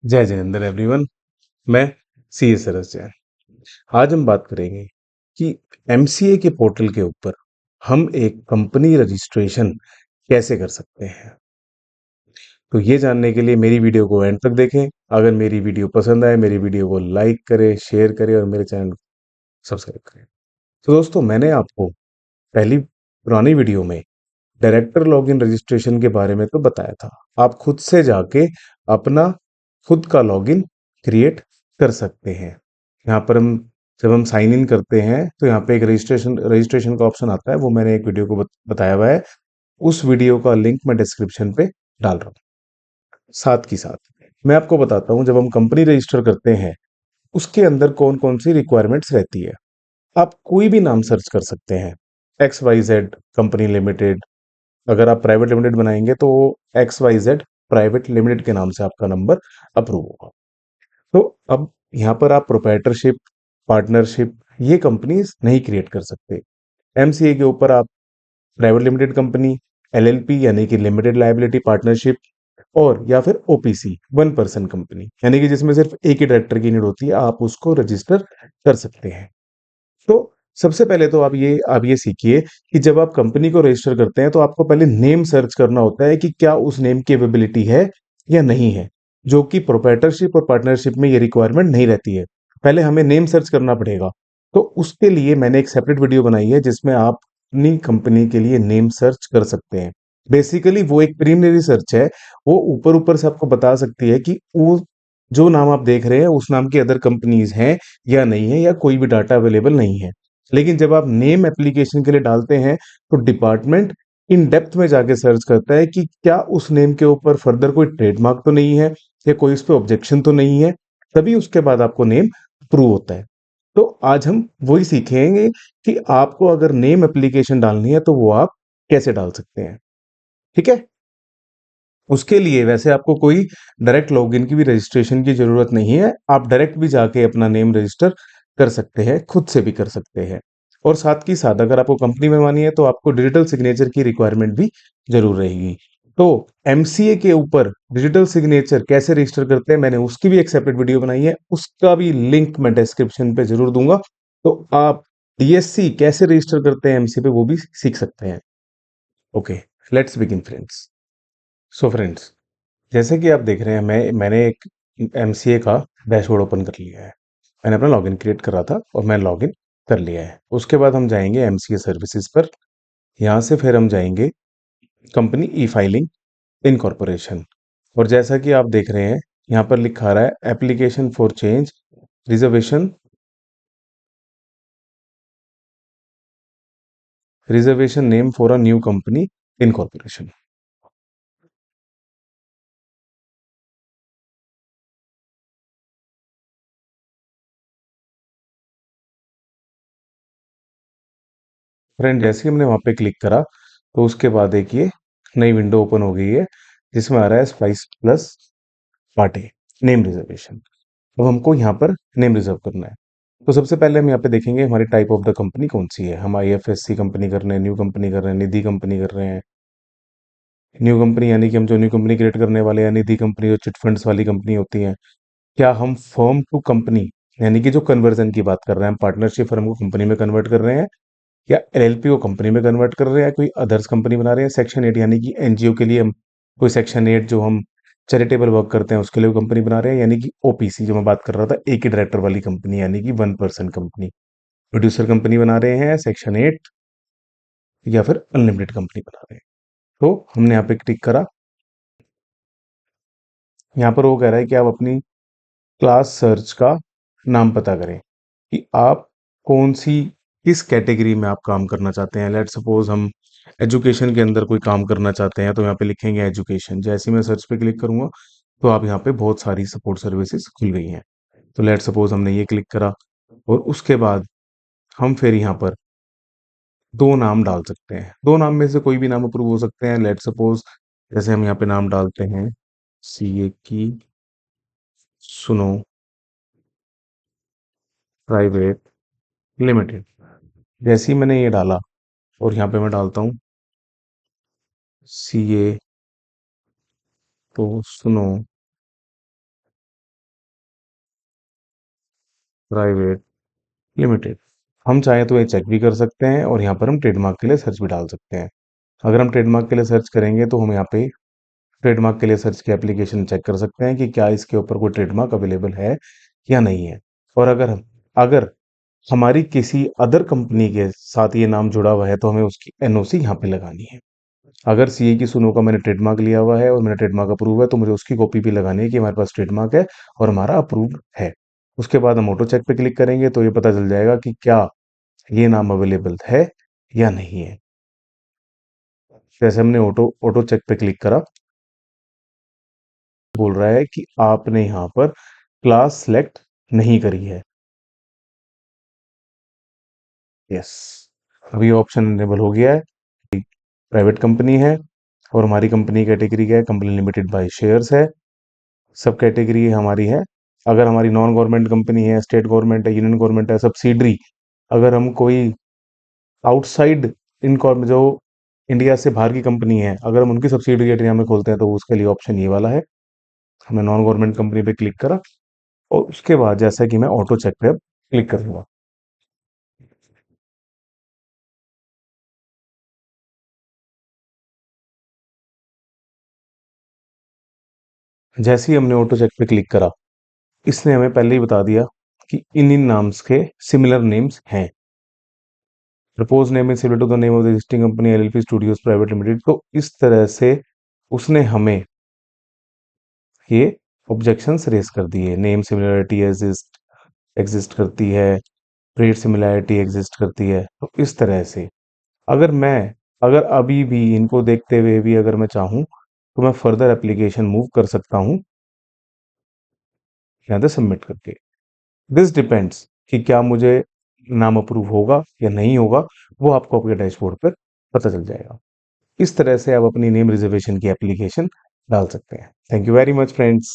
जय जयेंद्र एवरीवन। मैं C S सरस जैन। आज हम बात करेंगे कि एमसीए के पोर्टल के ऊपर हम एक कंपनी रजिस्ट्रेशन कैसे कर सकते हैं। तो ये जानने के लिए मेरी वीडियो को एंड तक देखें। अगर मेरी वीडियो पसंद आए मेरी वीडियो को लाइक करें, शेयर करें और मेरे चैनल को सब्सक्राइब करें। तो दोस्तों, मैंने आपको पहली पुरानी वीडियो में डायरेक्टर लॉगिन रजिस्ट्रेशन के बारे में तो बताया था। आप खुद से जाके अपना खुद का लॉगिन क्रिएट कर सकते हैं। यहाँ पर हम जब हम साइन इन करते हैं तो यहाँ पे एक रजिस्ट्रेशन रजिस्ट्रेशन का ऑप्शन आता है, वो मैंने एक वीडियो को बताया हुआ है। उस वीडियो का लिंक मैं डिस्क्रिप्शन पे डाल रहा हूँ। साथ ही साथ मैं आपको बताता हूँ, जब हम कंपनी रजिस्टर करते हैं उसके अंदर कौन कौन सी रिक्वायरमेंट्स रहती है। आप कोई भी नाम सर्च कर सकते हैं, XYZ कंपनी लिमिटेड। अगर आप प्राइवेट लिमिटेड बनाएंगे तो XYZ प्राइवेट लिमिटेड के नाम से आपका नंबर अप्रूव होगा। तो अब यहाँ पर आप प्रोप्राइटरशिप, पार्टनरशिप, ये कंपनीज नहीं क्रिएट कर सकते। एमसीए के ऊपर आप प्राइवेट लिमिटेड कंपनी, LLP यानी कि लिमिटेड लायबिलिटी पार्टनरशिप, और या फिर OPC वन पर्सन कंपनी यानी कि जिसमें सिर्फ एक ही डायरेक्टर की नीड होती है, आप उसको रजिस्टर कर सकते हैं। तो सबसे पहले तो आप ये सीखिए कि जब आप कंपनी को रजिस्टर करते हैं तो आपको पहले नेम सर्च करना होता है कि क्या उस नेम की अवेबिलिटी है या नहीं है, जो कि प्रोप्राइटरशिप और पार्टनरशिप में ये रिक्वायरमेंट नहीं रहती है। पहले हमें नेम सर्च करना पड़ेगा। तो उसके लिए मैंने एक सेपरेट वीडियो बनाई है जिसमें आप अपनी कंपनी के लिए नेम सर्च कर सकते हैं। बेसिकली वो एक प्रीलिमिनरी सर्च है। वो ऊपर ऊपर से आपको बता सकती है कि वो जो नाम आप देख रहे हैं उस नाम की अदर कंपनीज हैं या नहीं है, या कोई भी डाटा अवेलेबल नहीं है। लेकिन जब आप नेम एप्लीकेशन के लिए डालते हैं तो डिपार्टमेंट इन डेप्थ में जाके सर्च करता है कि क्या उस नेम के ऊपर फर्दर कोई ट्रेडमार्क तो नहीं है, या कोई उस पर ऑब्जेक्शन तो नहीं है। तभी उसके बाद आपको नेम अप्रूव होता है। तो आज हम वही सीखेंगे कि आपको अगर नेम एप्लीकेशन डालनी है तो वो आप कैसे डाल सकते हैं। ठीक है। उसके लिए वैसे आपको कोई डायरेक्ट लॉगिन की भी रजिस्ट्रेशन की ज़रूरत नहीं है। आप डायरेक्ट भी जाके अपना नेम रजिस्टर कर सकते हैं, खुद से भी कर सकते हैं। और साथ ही साथ अगर आपको कंपनी बनवानी है तो आपको डिजिटल सिग्नेचर की रिक्वायरमेंट भी ज़रूर रहेगी। तो एमसीए के ऊपर डिजिटल सिग्नेचर कैसे रजिस्टर करते हैं, मैंने उसकी भी एक सेपरेट वीडियो बनाई है, उसका भी लिंक मैं डिस्क्रिप्शन पे ज़रूर दूंगा। तो आप डीएससी कैसे रजिस्टर करते हैं एमसीए पे वो भी सीख सकते हैं। Okay, let's begin friends. So friends, जैसे कि आप देख रहे हैं, मैंने एक एमसीए का डैशबोर्ड ओपन कर लिया है। मैंने अपना लॉगिन क्रिएट करा था और मैं लॉगिन कर लिया है। उसके बाद हम जाएंगे एमसीए सर्विसेज पर। यहाँ से फिर हम जाएंगे कंपनी ई फाइलिंग इनकॉर्पोरेशन। और जैसा कि आप देख रहे हैं, यहाँ पर लिखा रहा है application for change reservation reservation name for a new company incorporation. Friend, जैसे ही हमने वहाँ पे क्लिक करा तो उसके बाद एक ये नई विंडो ओपन हो गई है जिसमें आ रहा है spice plus party name reservation. अब हमको यहाँ पर नेम रिजर्व करना है। तो सबसे पहले हम यहाँ पे देखेंगे हमारी टाइप ऑफ द कंपनी कौन सी है। हम IFSC कंपनी कर रहे हैं, न्यू कंपनी कर रहे हैं, निधि कंपनी कर रहे हैं। न्यू कंपनी यानी कि हम जो न्यू कंपनी क्रिएट करने वाले हैं, निधि कंपनी जो चिट फंड्स वाली कंपनी होती है। क्या हम फर्म टू कंपनी यानी कि जो कन्वर्जन की बात कर रहे हैं, हम पार्टनरशिप फर्म को कंपनी में कन्वर्ट कर रहे हैं, या LLP को कंपनी में कन्वर्ट कर रहे हैं, कोई अदर्स कंपनी बना रहे हैं। सेक्शन 8 यानी कि एनजीओ के लिए हम कोई सेक्शन 8 जो हम चैरिटेबल वर्क करते हैं उसके लिए कंपनी बना रहे हैं, यानी कि OPC जो मैं बात कर रहा था, एक ही डायरेक्टर वाली कंपनी यानी कि one person company. Producer company बना रहे हैं, सेक्शन 8, या फिर अनलिमिटेड कंपनी बना रहे हैं। तो हमने यहाँ पे क्लिक करा। यहाँ पर वो कह रहा है कि आप अपनी क्लास सर्च का नाम पता करें कि आप कौन सी किस कैटेगरी में आप काम करना चाहते हैं। लेट सपोज हम एजुकेशन के अंदर कोई काम करना चाहते हैं तो यहाँ पे लिखेंगे एजुकेशन। जैसे ही मैं सर्च पे क्लिक करूंगा तो आप यहाँ पे बहुत सारी सपोर्ट सर्विसेज खुल गई हैं। तो लेट सपोज हमने ये क्लिक करा और उसके बाद हम फिर यहाँ पर दो नाम डाल सकते हैं। दो नाम में से कोई भी नाम अप्रूव हो सकते हैं। लेट सपोज जैसे हम यहाँ पे नाम डालते हैं CA की सुनो प्राइवेट लिमिटेड। जैसे ही मैंने ये डाला और यहाँ पे मैं डालता हूँ CA तो सुनो प्राइवेट लिमिटेड। हम चाहें तो ये चेक भी कर सकते हैं और यहाँ पर हम ट्रेडमार्क के लिए सर्च भी डाल सकते हैं। अगर हम ट्रेडमार्क के लिए सर्च करेंगे तो हम यहाँ पे ट्रेडमार्क के लिए सर्च की एप्लीकेशन चेक कर सकते हैं कि क्या इसके ऊपर कोई ट्रेडमार्क अवेलेबल है या नहीं है। और अगर हमारी किसी अदर कंपनी के साथ ये नाम जुड़ा हुआ है तो हमें उसकी एनओसी यहाँ पे लगानी है। अगर सीए की सुनो का मैंने ट्रेडमार्क लिया हुआ है और मेरा ट्रेडमार्क अप्रूव है तो मुझे उसकी कॉपी भी लगानी है कि हमारे पास ट्रेडमार्क है और हमारा अप्रूव्ड है। उसके बाद हम ऑटो चेक पे क्लिक करेंगे तो ये पता चल जाएगा कि क्या ये नाम अवेलेबल है या नहीं है। जैसे हमने ऑटो ऑटो चेक पे क्लिक करा, बोल रहा है कि आपने यहाँ पर क्लास सेलेक्ट नहीं करी है। यस, अभी ऑप्शन इनेबल हो गया है। प्राइवेट कंपनी है और हमारी कंपनी कैटेगरी क्या है, कंपनी लिमिटेड बाय शेयर्स है। सब कैटेगरी हमारी है। अगर हमारी नॉन गवर्नमेंट कंपनी है, स्टेट गवर्नमेंट है, यूनियन गवर्नमेंट है, सब्सिडरी, अगर हम कोई आउटसाइड इनकॉर्म जो इंडिया से बाहर की कंपनी है, अगर हम उनकी सब्सिडरी इंडिया में खोलते हैं तो उसके लिए ऑप्शन ये वाला है। हमने नॉन गवर्नमेंट कंपनी पे क्लिक करा और उसके बाद जैसा कि मैं ऑटो चेक पे अब क्लिक करूंगा। जैसे ही हमने ऑटो चेक पे क्लिक करा, इसने हमें पहले ही बता दिया कि इन इन नाम्स के सिमिलर नेम्स हैं। Propose name is similar to the name of the existing company LLP studios private limited. तो इस तरह से उसने हमें ये ऑब्जेक्शंस रेज कर दिए। नेम सिमिलरिटी एग्जिस्ट करती है, ट्रेड सिमिलरिटी एग्जिस्ट करती है। तो इस तरह से अगर मैं अगर अभी भी इनको देखते हुए भी अगर मैं चाहूँ तो मैं फर्दर एप्लीकेशन मूव कर सकता हूँ यहाँ से सबमिट करके। दिस डिपेंड्स कि क्या मुझे नाम अप्रूव होगा या नहीं होगा, वो आपको आपके डैशबोर्ड पर पता चल जाएगा। इस तरह से आप अपनी नेम रिजर्वेशन की एप्लीकेशन डाल सकते हैं। Thank you very much friends.